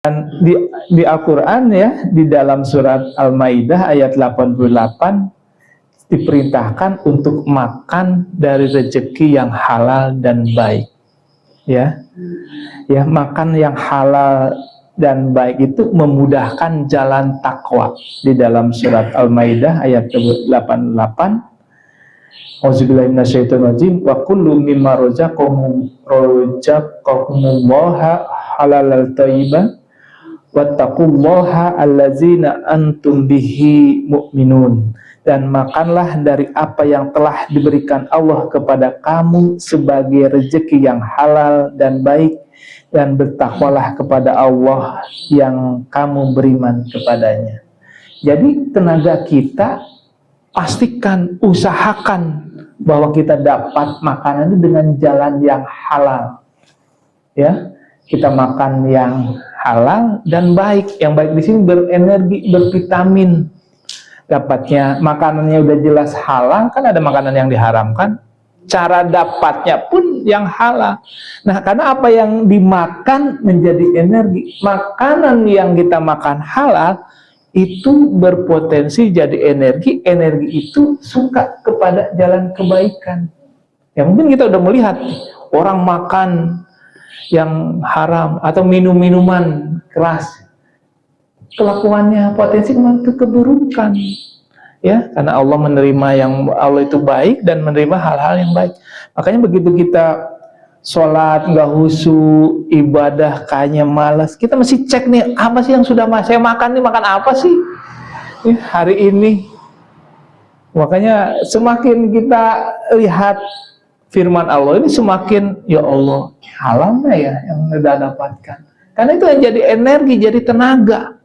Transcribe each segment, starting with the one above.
Di Al-Quran ya, di dalam surat Al-Maidah ayat 88 diperintahkan untuk makan dari rezeki yang halal dan baik. Ya, makan yang halal dan baik itu memudahkan jalan takwa. Di dalam surat Al-Maidah ayat 88, Auzubillahi minasyaitonirrajim, wa kullu mimma razaqakumullahu halalan thayyiban wattaqullaha allazina antum bihi mu'minun. Dan makanlah dari apa yang telah diberikan Allah kepada kamu sebagai rezeki yang halal dan baik, dan bertakwalah kepada Allah yang kamu beriman kepadanya. Jadi tenaga kita pastikan, usahakan bahwa kita dapat makanan itu dengan jalan yang halal. Ya, kita makan yang halal dan baik. Yang baik di sini berenergi, bervitamin. Dapatnya makanannya udah jelas halal, kan ada makanan yang diharamkan. Cara dapatnya pun yang halal. Nah, karena apa yang dimakan menjadi energi. Makanan yang kita makan halal itu berpotensi jadi energi. Energi itu suka kepada jalan kebaikan. Ya mungkin kita udah melihat orang makan yang haram atau minum-minuman keras, kelakuannya potensi ke keburukan. Ya, karena Allah menerima yang Allah itu baik dan menerima hal-hal yang baik. Makanya begitu kita sholat nggak khusyuk, ibadah kayaknya malas, kita mesti cek nih, apa sih yang sudah saya makan nih, makan apa sih hari ini. Makanya semakin kita lihat firman Allah ini, semakin ya Allah, halalnya ya yang kita dapatkan. Karena itu yang jadi energi, jadi tenaga.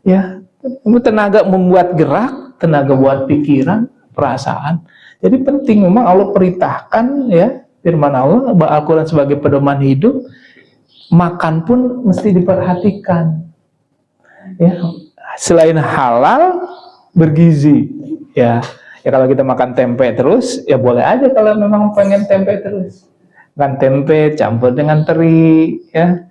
Ya, itu tenaga membuat gerak, tenaga buat pikiran, perasaan. Jadi penting, memang Allah perintahkan ya, firman Allah, Al-Quran sebagai pedoman hidup. Makan pun mesti diperhatikan. Ya, selain halal, bergizi. Ya, kalau kita makan tempe terus, ya boleh aja kalau memang pengen tempe terus. Makan tempe campur dengan teri, ya.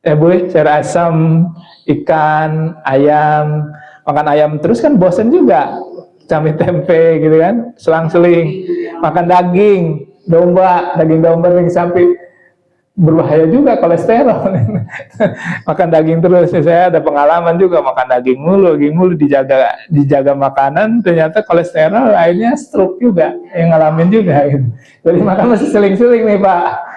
Boleh sayur asam, ikan, ayam. Makan ayam terus kan bosan juga. Sambil tempe gitu kan, selang-seling. Makan daging domba, daging domba, daging sapi, berbahaya juga, kolesterol. Makan daging terus, saya ada pengalaman juga makan daging mulu dijaga makanan, ternyata kolesterol, akhirnya stroke juga, yang ngalamin juga gitu. Jadi makan masih seling-seling nih Pak.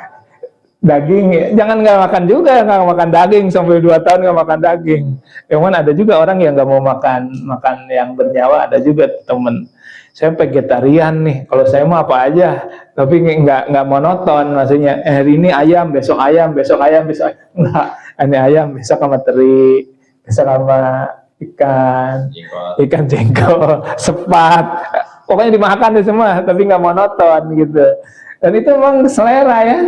Daging, jangan nggak makan juga, nggak makan daging sampai 2 tahun nggak makan daging. Cuman ada juga orang yang nggak mau makan yang bernyawa, ada juga temen. Saya vegetarian nih, kalau saya mau apa aja, tapi nggak monoton, maksudnya hari ini ayam, besok ayam, besok ayam, besok enggak, ini ayam, besok sama teri, besok sama ikan jengkol, sepat, pokoknya dimakan deh semua, tapi nggak monoton gitu. Dan itu memang selera ya,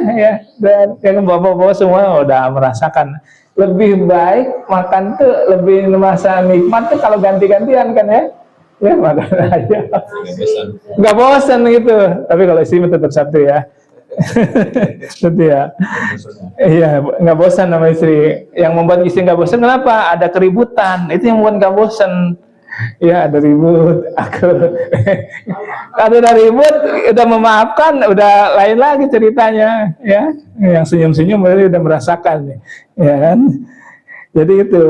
dan yang bawa-bawa semua udah merasakan. Lebih baik makan tuh lebih merasa nikmat tuh kalau ganti-gantian kan ya. Ya makan aja, nggak bosan gitu. Tapi kalau istri tetap satu ya, tentu ya. Iya, nggak bosan sama istri. Yang membuat istri nggak bosan kenapa? Ada keributan. Itu yang membuat nggak bosan. Ya ada ribut, ada ribut, udah memaafkan, udah lain lagi ceritanya. Ya, yang senyum-senyum berarti udah merasakan, ya kan? Jadi itu.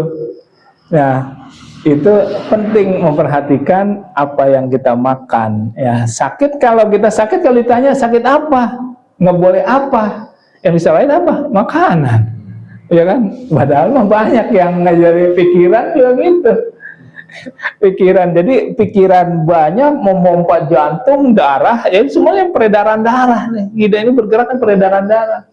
Nah, itu penting memperhatikan apa yang kita makan. Ya, sakit, kalau kita sakit, kalau ditanya sakit apa, nggak boleh apa, yang bisa lain apa? Makanan, ya kan? Padahal banyak yang ngajarin pikiran yang itu. Pikiran, jadi pikiran banyak memompa jantung, darah, ya semuanya peredaran darah nih. Kita ini bergerak kan peredaran darah.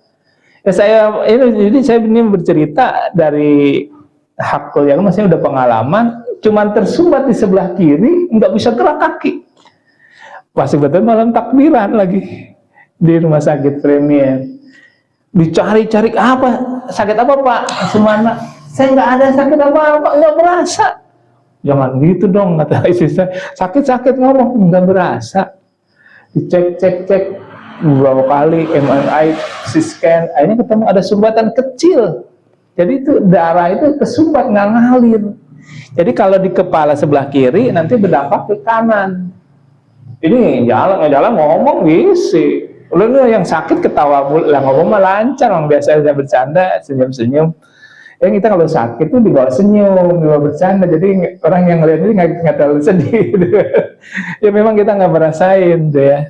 Ya saya ini bercerita dari hakul yang maksudnya udah pengalaman, cuman tersumbat di sebelah kiri, nggak bisa gerak kaki. Pasti betul malam takbiran lagi di rumah sakit Premier. Dicari-cari apa sakit apa Pak? Semana saya nggak ada sakit apa-apa, nggak berasa. Jangan gitu dong, kata istri saya. Sakit-sakit ngomong, nggak berasa. Dicek beberapa kali, MRI, CT scan, akhirnya ketemu ada sumbatan kecil Jadi itu darah itu kesumbat, nggak ngalir. Jadi kalau di kepala sebelah kiri nanti berdampak ke kanan. Ini jalan ngomong bisa. Lalu yang sakit ketawa lah, ngomong mah lancar, orang biasa aja bercanda, senyum-senyum. Yang kita kalau sakit tuh dibawa senyum, dibawa bercanda. Jadi orang yang ngeliat ini nggak terlalu sedih. Ya memang kita nggak merasain tuh ya.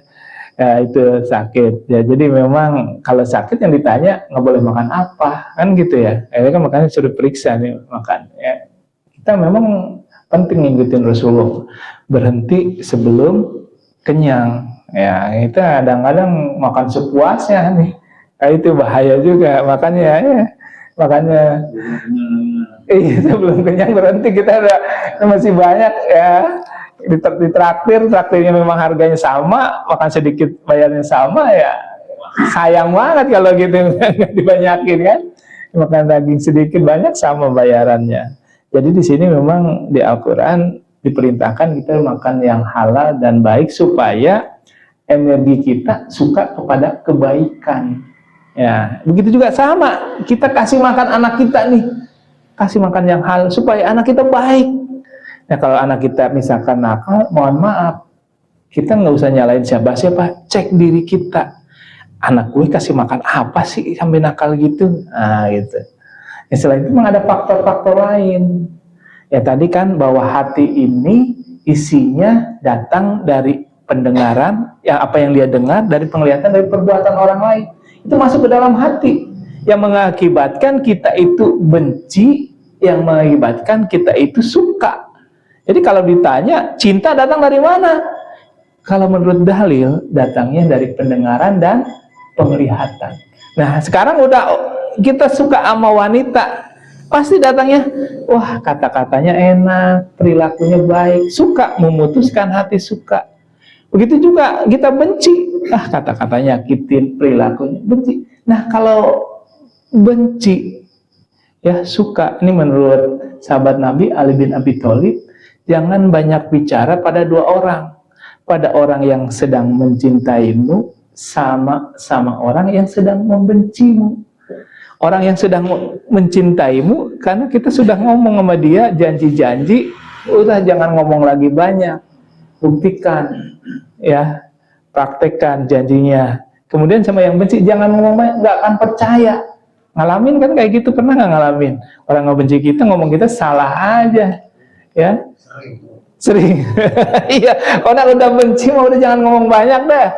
Ya itu sakit ya, jadi memang kalau sakit yang ditanya nggak boleh makan apa kan gitu ya. Kan makanya suruh periksa nih makan ya. Kita memang penting ngikutin Rasulullah, berhenti sebelum kenyang ya. Kita kadang-kadang makan sepuasnya nih, itu bahaya juga. Makanya sebelum kenyang berhenti. Kita masih banyak ya. Di traktirnya memang harganya sama, makan sedikit bayarnya sama ya, sayang banget kalau gitu nggak dibanyakin kan. Makan daging sedikit banyak sama bayarannya. Jadi di sini memang di Al-Quran diperintahkan kita makan yang halal dan baik supaya energi kita suka kepada kebaikan ya. Begitu juga sama, kita kasih makan anak kita nih, kasih makan yang halal supaya anak kita baik. Nah kalau anak kita misalkan nakal, mohon maaf, kita nggak usah nyalain siapa-siapa, cek diri kita. Anak gue kasih makan apa sih sampai nakal gitu? Nah gitu. Ya, selain itu memang ada faktor-faktor lain. Ya tadi kan bahwa hati ini isinya datang dari pendengaran, yang apa yang dia dengar, dari penglihatan, dari perbuatan orang lain. Itu masuk ke dalam hati, yang mengakibatkan kita itu benci, yang mengakibatkan kita itu suka. Jadi kalau ditanya, cinta datang dari mana? Kalau menurut dalil, datangnya dari pendengaran dan penglihatan. Nah, sekarang udah kita suka sama wanita, pasti datangnya, wah kata-katanya enak, perilakunya baik, suka, memutuskan hati suka. Begitu juga kita benci, kata-katanya nyakitin, perilakunya benci. Nah, kalau benci, ya suka, ini menurut sahabat Nabi Ali bin Abi Thalib, jangan banyak bicara pada dua orang. Pada orang yang sedang mencintaimu sama orang yang sedang membencimu. Orang yang sedang mencintaimu karena kita sudah ngomong sama dia janji-janji, udah jangan ngomong lagi banyak. Buktikan ya, praktekkan janjinya. Kemudian sama yang benci jangan ngomong banyak, nggak akan percaya. Ngalamin kan kayak gitu, pernah nggak ngalamin? Orang ngebenci kita ngomong kita salah aja. Ya, sering. Iya, orang udah benci mau udah jangan ngomong banyak dah.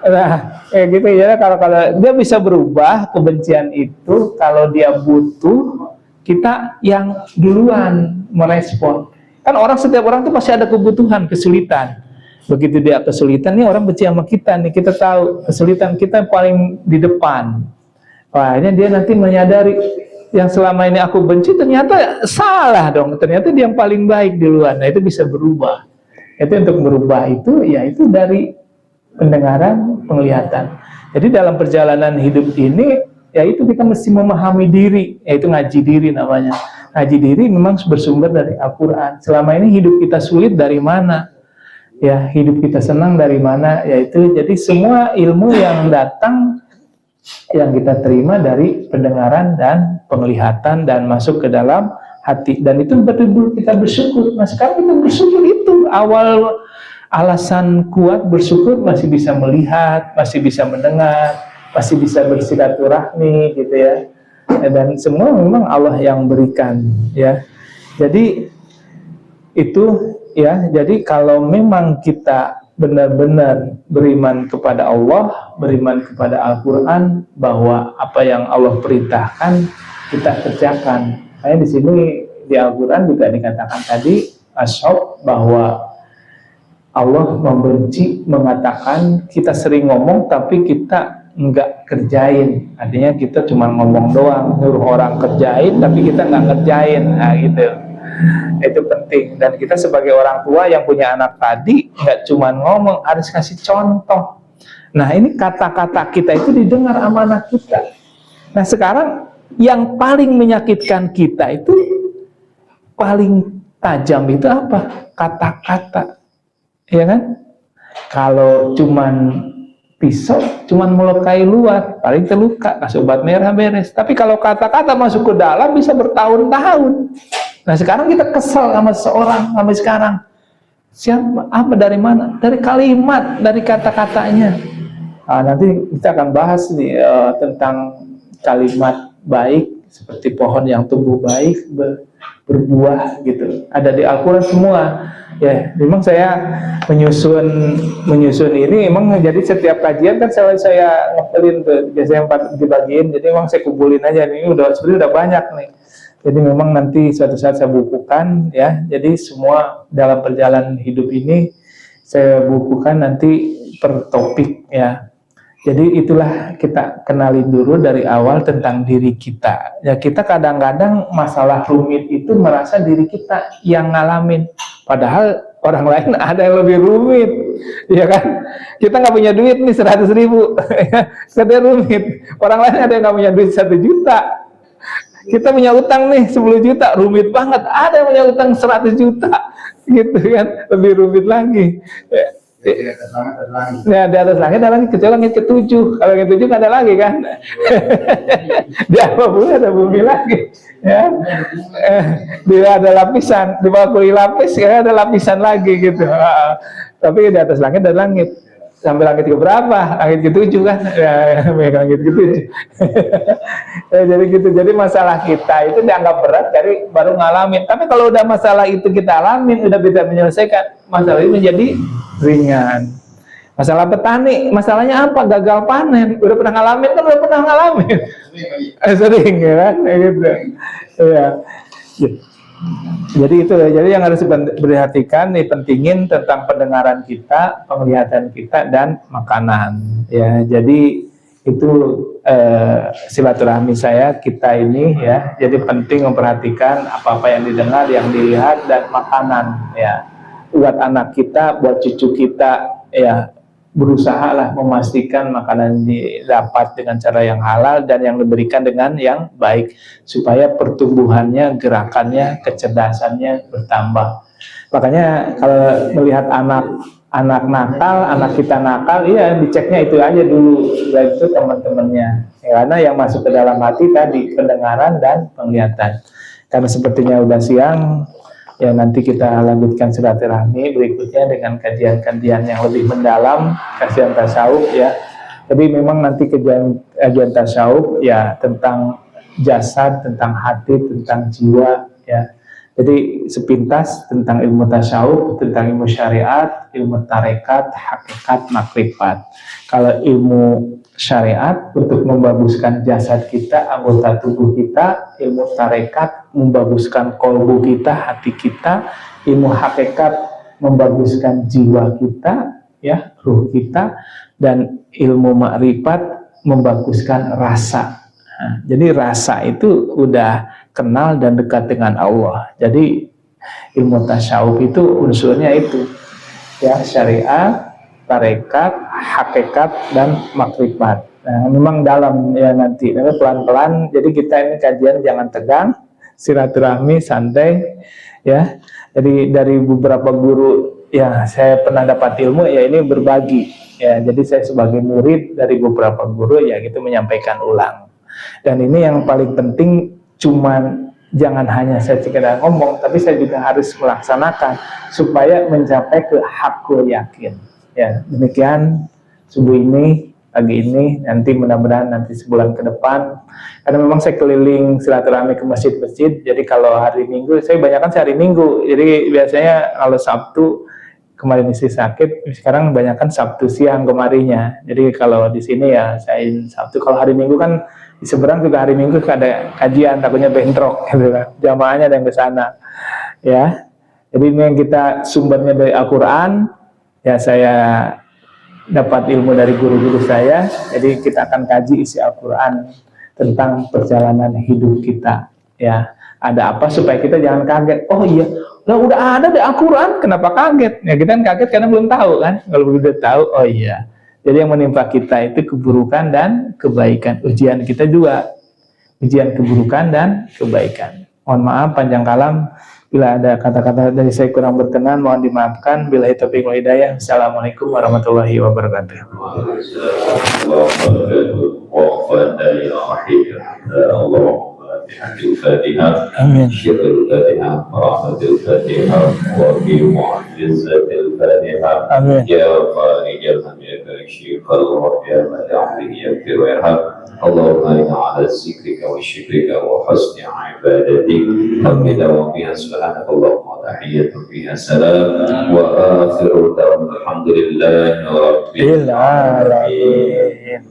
Nah, kayak gitu ya. Kalau dia bisa berubah kebencian itu kalau dia butuh kita yang duluan merespon. Kan setiap orang tuh pasti ada kebutuhan, kesulitan. Begitu dia kesulitan nih, orang benci sama kita nih, kita tahu kesulitan kita paling di depan. Wah, ini dia nanti menyadari yang selama ini aku benci ternyata salah dong, ternyata dia yang paling baik di luar. Nah itu bisa berubah. Itu untuk berubah itu ya itu dari pendengaran, penglihatan. Jadi dalam perjalanan hidup ini ya itu kita mesti memahami diri, yaitu ngaji diri namanya. Ngaji diri memang bersumber dari Al-Quran. Selama ini hidup kita sulit dari mana? Ya hidup kita senang dari mana? Yaitu jadi semua ilmu yang datang yang kita terima dari pendengaran dan penglihatan dan masuk ke dalam hati, dan itu betul-betul kita bersyukur. Nah sekarang kita bersyukur, itu awal alasan kuat bersyukur, masih bisa melihat, masih bisa mendengar, masih bisa bersilaturahmi gitu ya. Dan semua memang Allah yang berikan ya. Jadi itu ya, jadi kalau memang kita benar-benar beriman kepada Allah, beriman kepada Al-Quran, bahwa apa yang Allah perintahkan kita kerjakan. Kayak di sini di Al-Quran juga dikatakan tadi ashab, bahwa Allah membenci, mengatakan kita sering ngomong tapi kita nggak kerjain. Artinya kita cuma ngomong doang, nyuruh orang kerjain tapi kita nggak kerjain. Nah gitu. Itu penting, dan kita sebagai orang tua yang punya anak tadi nggak cuma ngomong, harus kasih contoh. Nah ini kata-kata kita itu didengar sama anak kita. Nah sekarang yang paling menyakitkan kita itu paling tajam itu apa? Kata-kata, ya kan? Kalau cuman pisau cuman melukai luar, paling terluka, kasih obat merah beres. Tapi kalau kata-kata masuk ke dalam bisa bertahun-tahun. Nah sekarang kita kesel sama seseorang sampai sekarang. Siapa? Apa? Dari mana? Dari kalimat, dari kata-katanya. Nah, nanti kita akan bahas nih tentang kalimat baik seperti pohon yang tumbuh baik berbuah gitu. Ada di Al-Quran semua. Ya, memang saya menyusun ini memang jadi setiap kajian kan saya ngepelin tuh biasanya 4 dibagiin, jadi memang saya kumpulin aja ini sebenarnya udah banyak nih. Jadi memang nanti suatu saat saya bukukan ya. Jadi semua dalam perjalanan hidup ini saya bukukan nanti per topik ya. Jadi itulah kita kenalin dulu dari awal tentang diri kita. Ya kita kadang-kadang masalah rumit itu merasa diri kita yang ngalamin. Padahal orang lain ada yang lebih rumit, ya kan? Kita nggak punya duit nih 100.000, sedih rumit. Orang lain ada yang nggak punya duit 1 juta. Kita punya utang nih 10 juta, rumit banget. Ada yang punya utang 100 juta, gitu kan? Lebih rumit lagi. Ya, di atas langit ada lagi, kecuali langit ke-7. Kalau langit ke-7 ada lagi kan? Di bawah bumi ada bumi lagi. Ya, dia ada lapisan, di bawah kulit lapis ya ada lapisan lagi gitu. Tapi di atas langit ada langit. Sampai langit ke berapa? Langit ke-7 kan? Ya, langit ke-7. Ya, jadi gitu. Jadi masalah kita itu dianggap berat dari baru ngalamin. Tapi kalau udah masalah itu kita alamin, udah bisa menyelesaikan, masalah itu menjadi ringan. Masalah petani, masalahnya apa? Gagal panen. Udah pernah ngalamin kan? Udah pernah ngalamin. Sering ya kan? Gitu. Ya. Jadi itu ya. Jadi yang harus diperhatikan nih, pentingin tentang pendengaran kita, penglihatan kita, dan makanan. Ya, jadi itu silaturahmi saya kita ini ya. Jadi penting memperhatikan apa-apa yang didengar, yang dilihat, dan makanan ya. Buat anak kita, buat cucu kita ya, berusahalah memastikan makanan didapat dengan cara yang halal dan yang diberikan dengan yang baik supaya pertumbuhannya, gerakannya, kecerdasannya bertambah. Makanya kalau melihat anak nakal, anak kita nakal, iya diceknya itu aja dulu, setelah itu teman-temannya. Karena yang masuk ke dalam hati tadi pendengaran dan penglihatan. Karena sepertinya udah siang. Ya nanti kita lanjutkan silaturahmi berikutnya dengan kajian-kajian yang lebih mendalam, kajian tasawuf ya. Jadi memang nanti kajian tasawuf ya tentang jasad, tentang hati, tentang jiwa ya. Jadi sepintas tentang ilmu tasawuf, tentang ilmu syariat, ilmu tarekat, hakikat, makrifat. Kalau ilmu syariat untuk membaguskan jasad kita, anggota tubuh kita, ilmu tarekat membaguskan kolbu kita, hati kita, ilmu hakikat membaguskan jiwa kita, ya, ruh kita, dan ilmu makrifat membaguskan rasa. Nah, jadi rasa itu udah kenal dan dekat dengan Allah. Jadi ilmu tasawuf itu unsurnya itu, ya, syariat, tarekat, hakikat, dan makrifat. Nah, memang dalam ya nanti, pelan-pelan. Jadi kita ini kajian jangan tegang, silaturahmi santai, ya. Jadi dari beberapa guru yang saya pernah dapat ilmu, ya ini berbagi. Ya, jadi saya sebagai murid dari beberapa guru, ya gitu menyampaikan ulang. Dan ini yang paling penting, cuman jangan hanya saya sekedar ngomong, tapi saya juga harus melaksanakan supaya mencapai ke hakul yakin. Ya, demikian subuh ini, pagi ini, nanti mudah-mudahan nanti sebulan ke depan, karena memang saya keliling silaturahmi ke masjid-masjid. Jadi kalau hari Minggu, saya banyakkan hari Minggu. Jadi biasanya kalau Sabtu, kemarin istri sakit, sekarang banyakkan Sabtu siang kemarinya. Jadi kalau di sini ya saya Sabtu. Kalau hari Minggu kan di seberang juga hari Minggu ada kajian, takutnya bentrok gitu kan. Jamaahnya ada yang ke sana. Ya. Jadi ini yang kita sumbernya dari Al-Qur'an. Ya, saya dapat ilmu dari guru-guru saya. Jadi kita akan kaji isi Al-Quran tentang perjalanan hidup kita. Ya, ada apa supaya kita jangan kaget. Oh iya, udah ada di Al-Quran, kenapa kaget? Ya kita kan kaget karena belum tahu kan. Kalau udah tahu, oh iya. Jadi yang menimpa kita itu keburukan dan kebaikan. Ujian kita juga ujian keburukan dan kebaikan. Mohon maaf panjang kalam. Bila ada kata-kata dari saya kurang berkenan, mohon dimaafkan. Billahi taufiq wal hidayah. Assalamualaikum warahmatullahi wabarakatuh. Amin. Amin. اللهم إنا على ذكرك وشكرك وحسن عبادتك حمدا وفيها سبحانك اللهم وتحية فيها سلام وآخر دعوانا الحمد لله رب العالمين.